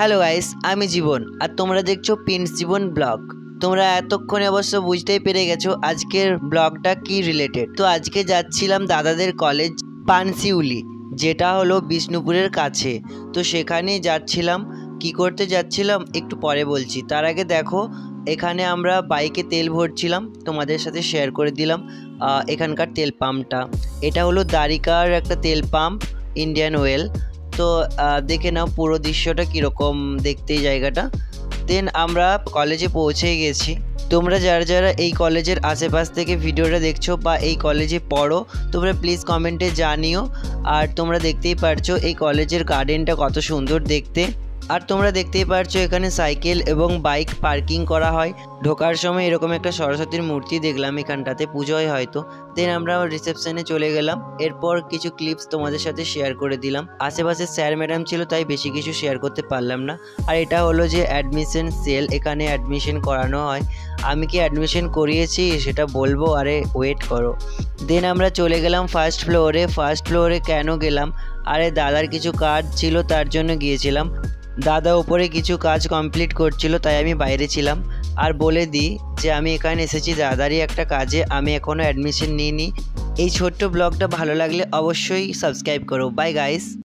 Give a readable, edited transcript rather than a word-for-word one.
Hello guys, আমি জীবন আর তোমরা দেখছো প্রিন্স জীবন ব্লগ। তোমরা এতক্ষণে অবশ্য বুঝতেই পেরে গেছো আজকের ব্লগটা কি রিলেটেড। তো আজকে যাচ্ছিলাম দাদাদের কলেজ পানশিউলি, যেটা হলো বিষ্ণুপুরের কাছে। তো সেখানেই যাচ্ছিলাম। কি করতে যাচ্ছিলাম একটু পরে বলছি, তার আগে দেখো এখানে আমরা বাইকে তেল ভরছিলাম, তোমাদের সাথে শেয়ার করে দিলাম এখানকার তেল পাম্পটা। এটা হলো দ্বারিকার একটা তেল পাম্প, ইন্ডিয়ান ওয়েল। তো দেখে নাও পুরো দৃশ্যটা কীরকম দেখতে এই জায়গাটা। দেন আমরা কলেজে পৌঁছে গেছি। তোমরা যারা যারা এই কলেজের আশেপাশ থেকে ভিডিওটা দেখছো বা এই কলেজে পড়ো, তোমরা প্লিজ কমেন্টে জানিও। আর তোমরা দেখতেই পারছো এই কলেজের গার্ডেনটা কত সুন্দর দেখতে। আর তোমরা দেখতেই পারছো এখানে সাইকেল এবং বাইক পার্কিং করা হয়। ঢোকার সময় এরকম একটা সরস্বতীর মূর্তি দেখলাম, এখানটাতে পুজো হয় হয়তো। দেন আমরা রিসেপশনে চলে গেলাম। এরপর কিছু ক্লিপস তোমাদের সাথে শেয়ার করে দিলাম। আশেপাশে স্যার ম্যাডাম ছিল, তাই বেশি কিছু শেয়ার করতে পারলাম না। আর এটা হলো যে অ্যাডমিশন সেল, এখানে অ্যাডমিশন করানো হয়। আমি কি অ্যাডমিশন করিয়েছি সেটা বলবো, আরে ওয়েট করো। দেন আমরা চলে গেলাম ফার্স্ট ফ্লোরে। ফার্স্ট ফ্লোরে কেন গেলাম? আরে দাদার কিছু কাজ ছিল, তার জন্য গিয়েছিলাম। দাদা উপরে কিছু কাজ কমপ্লিট করছিল, তাই আমি বাইরে ছিলাম। আর বলে দিই যে আমি এখানে এসেছি দাদারই একটা কাজে, আমি এখনও অ্যাডমিশন নিইনি। এই ছোট্ট ব্লগটা ভালো লাগলে অবশ্যই সাবস্ক্রাইব করো। Bye guys.